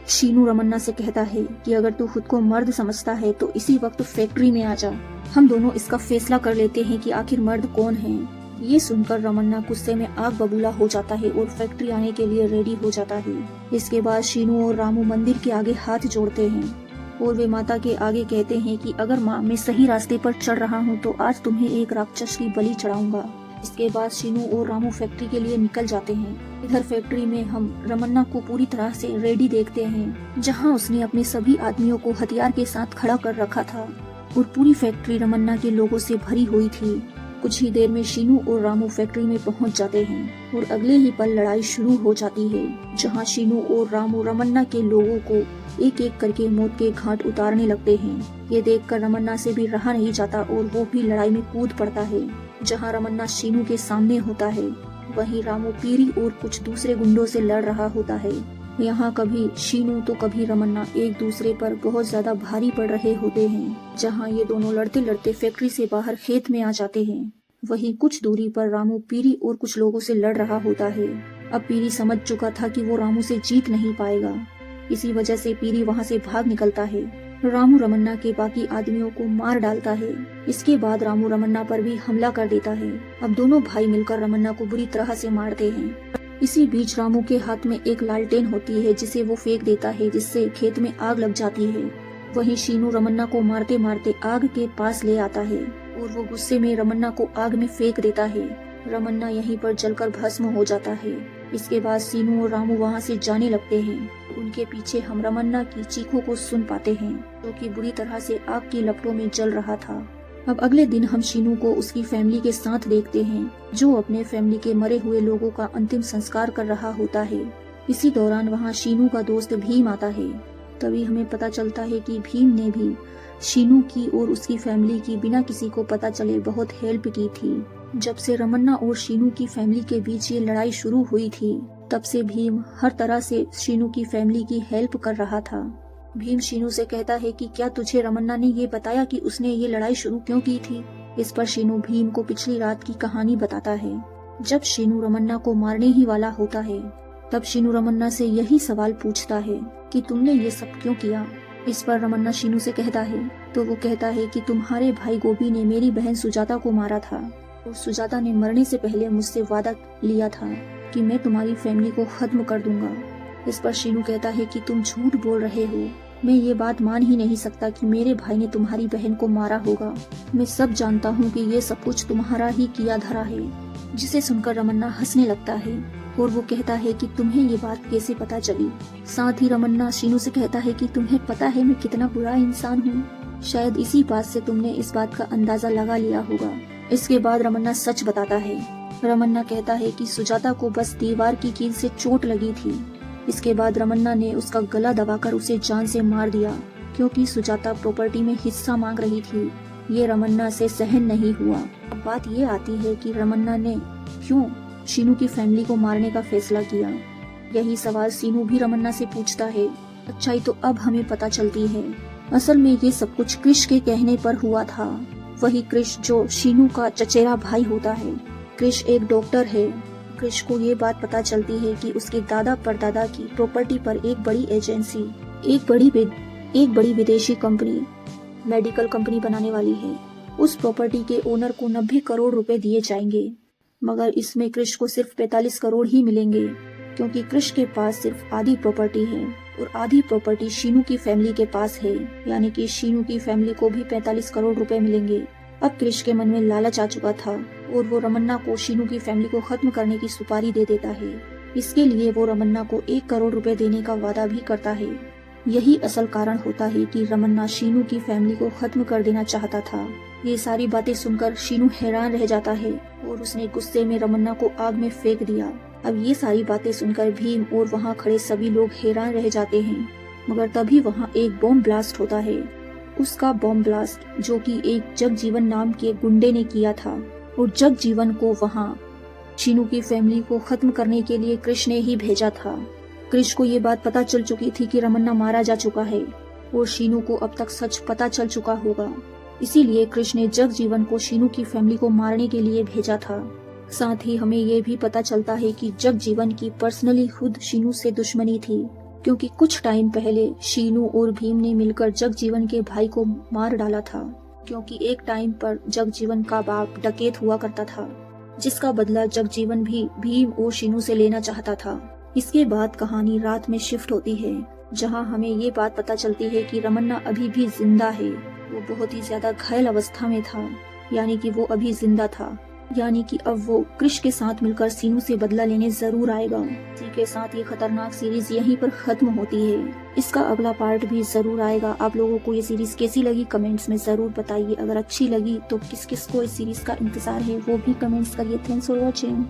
शीनू रमन्ना से कहता है कि अगर तू खुद को मर्द समझता है तो इसी वक्त फैक्ट्री में आ जा, हम दोनों इसका फैसला कर लेते हैं कि आखिर मर्द कौन है। ये सुनकर रमन्ना गुस्से में आग बबूला हो जाता है और फैक्ट्री आने के लिए रेडी हो जाता है। इसके बाद शीनू और रामू मंदिर के आगे हाथ जोड़ते हैं और वे माता के आगे कहते हैं कि अगर माँ मैं सही रास्ते पर चल रहा हूँ तो आज तुम्हें एक राक्षस की बलि चढ़ाऊंगा। इसके बाद शीनू और रामू फैक्ट्री के लिए निकल जाते हैं। इधर फैक्ट्री में हम रमन्ना को पूरी तरह से रेडी देखते हैं, जहाँ उसने अपने सभी आदमियों को हथियार के साथ खड़ा कर रखा था और पूरी फैक्ट्री रमन्ना के लोगों से भरी हुई थी। कुछ ही देर में शीनू और रामू फैक्ट्री में पहुंच जाते हैं और अगले ही पल लड़ाई शुरू हो जाती है, जहां शीनू और रामू रमन्ना के लोगों को एक एक करके मौत के घाट उतारने लगते हैं। ये देखकर रमन्ना से भी रहा नहीं जाता और वो भी लड़ाई में कूद पड़ता है, जहां रमन्ना शीनू के सामने होता है। वहीं रामू पीरी और कुछ दूसरे गुंडों से लड़ रहा होता है। यहाँ कभी शीनू तो कभी रमन्ना एक दूसरे पर बहुत ज्यादा भारी पड़ रहे होते हैं, जहाँ ये दोनों लड़ते लड़ते फैक्ट्री से बाहर खेत में आ जाते हैं। वहीं कुछ दूरी पर रामू पीरी और कुछ लोगों से लड़ रहा होता है। अब पीरी समझ चुका था कि वो रामू से जीत नहीं पाएगा, इसी वजह से पीरी वहाँ से भाग निकलता है। रामू रमन्ना के बाकी आदमियों को मार डालता है। इसके बाद रामू रमन्ना पर भी हमला कर देता है। अब दोनों भाई मिलकर रमन्ना को बुरी तरह से मारते हैं। इसी बीच रामू के हाथ में एक लालटेन होती है, जिसे वो फेंक देता है, जिससे खेत में आग लग जाती है। वहीं शीनू रमन्ना को मारते मारते आग के पास ले आता है और वो गुस्से में रमन्ना को आग में फेंक देता है। रमन्ना यहीं पर जलकर भस्म हो जाता है। इसके बाद शीनू और रामू वहाँ से जाने लगते हैं। उनके पीछे हम रमन्ना की चीखों को सुन पाते हैं, जो कि बुरी तरह से आग की लपटों में जल रहा था। अब अगले दिन हम शीनू को उसकी फैमिली के साथ देखते हैं, जो अपने फैमिली के मरे हुए लोगों का अंतिम संस्कार कर रहा होता है। इसी दौरान वहाँ शीनू का दोस्त भीम आता है। तभी हमें पता चलता है कि भीम ने भी शीनू की और उसकी फैमिली की बिना किसी को पता चले बहुत हेल्प की थी। जब से रमन्ना और शीनू की फैमिली के बीच ये लड़ाई शुरू हुई थी, तब से भीम हर तरह से शीनू की फैमिली की हेल्प कर रहा था। भीम शीनू से कहता है कि क्या तुझे रमन्ना ने ये बताया कि उसने ये लड़ाई शुरू क्यों की थी। इस पर शीनू भीम को पिछली रात की कहानी बताता है। जब शीनू रमन्ना को मारने ही वाला होता है, तब शीनू रमन्ना से यही सवाल पूछता है कि तुमने ये सब क्यों किया। इस पर रमन्ना शीनू से कहता है तो वो कहता है कि तुम्हारे भाई गोपी ने मेरी बहन सुजाता को मारा था और सुजाता ने मरने से पहले मुझसे वादा लिया था कि मैं तुम्हारी फैमिली को खत्म कर दूंगा। इस पर शीनू कहता है कि तुम झूठ बोल रहे हो, मैं ये बात मान ही नहीं सकता कि मेरे भाई ने तुम्हारी बहन को मारा होगा। मैं सब जानता हूँ कि ये सब कुछ तुम्हारा ही किया धरा है। जिसे सुनकर रमन्ना हंसने लगता है और वो कहता है कि तुम्हें ये बात कैसे पता चली। साथ ही रमन्ना शीनू से कहता है कि तुम्हें पता है मैं कितना बुरा इंसान हूँ, शायद इसी बात से तुमने इस बात का अंदाजा लगा लिया होगा। इसके बाद रमन्ना सच बताता है। रमन्ना कहता है कि सुजाता को बस दीवार की कील से चोट लगी थी। इसके बाद रमन्ना ने उसका गला दबाकर उसे जान से मार दिया, क्योंकि सुजाता प्रॉपर्टी में हिस्सा मांग रही थी। ये रमन्ना से सहन नहीं हुआ। अब बात ये आती है कि रमन्ना ने क्यों शीनू की फैमिली को मारने का फैसला किया। यही सवाल शीनू भी रमन्ना से पूछता है। सच्चाई तो अब हमें पता चलती है। असल में ये सब कुछ क्रिश के कहने पर हुआ था। वही क्रिश जो शीनू का चचेरा भाई होता है। क्रिश एक डॉक्टर है। क्रिश को ये बात पता चलती है कि उसके दादा परदादा की प्रॉपर्टी पर एक बड़ी एजेंसी, एक बड़ी विदेशी कंपनी मेडिकल कंपनी बनाने वाली है। उस प्रॉपर्टी के ओनर को 90 करोड़ रुपए दिए जाएंगे, मगर इसमें क्रिश को सिर्फ 45 करोड़ ही मिलेंगे, क्योंकि क्रिश के पास सिर्फ आधी प्रॉपर्टी है और आधी प्रॉपर्टी शीनू की फैमिली के पास है। यानी कि शीनू की फैमिली को भी 45 करोड़ रुपए मिलेंगे। अब कृष के मन में लालच आ चुका था और वो रमन्ना को शीनू की फैमिली को खत्म करने की सुपारी दे देता है। इसके लिए वो रमन्ना को 1 करोड़ रुपए देने का वादा भी करता है। यही असल कारण होता है कि रमन्ना शीनू की फैमिली को खत्म कर देना चाहता था। ये सारी बातें सुनकर शीनू हैरान रह जाता है और उसने गुस्से में रमन्ना को आग में फेंक दिया। अब ये सारी बातें सुनकर भीम और वहाँ खड़े सभी लोग हैरान रह जाते हैं, मगर तभी वहाँ एक बॉम्ब ब्लास्ट होता है। उसका बॉम्ब ब्लास्ट जो कि एक जगजीवन नाम के गुंडे ने किया था और जगजीवन को वहाँ शीनू की फैमिली को खत्म करने के लिए कृष ने ही भेजा था। कृष को ये बात पता चल चुकी थी कि रमन्ना मारा जा चुका है और शीनू को अब तक सच पता चल चुका होगा। इसीलिए कृष ने जगजीवन को शीनू की फैमिली को मारने के लिए भेजा था। साथ ही हमें ये भी पता चलता है कि जगजीवन की पर्सनली खुद शीनू से दुश्मनी थी, क्योंकि कुछ टाइम पहले शीनू और भीम ने मिलकर जगजीवन के भाई को मार डाला था, क्योंकि एक टाइम पर जगजीवन का बाप डकैत हुआ करता था, जिसका बदला जगजीवन भी भीम और शीनू से लेना चाहता था। इसके बाद कहानी रात में शिफ्ट होती है, जहां हमें ये बात पता चलती है कि रमन्ना अभी भी जिंदा है। वो बहुत ही ज्यादा घायल अवस्था में था, यानी कि वो अभी जिंदा था, यानी कि अब वो कृष के साथ मिलकर शीनू से बदला लेने जरूर आएगा। इसी के साथ ये खतरनाक सीरीज यहीं पर खत्म होती है। इसका अगला पार्ट भी जरूर आएगा। आप लोगों को ये सीरीज कैसी लगी कमेंट्स में जरूर बताइए। अगर अच्छी लगी तो किस किस को इस सीरीज का इंतजार है वो भी कमेंट्स करिए। Thanks for watching.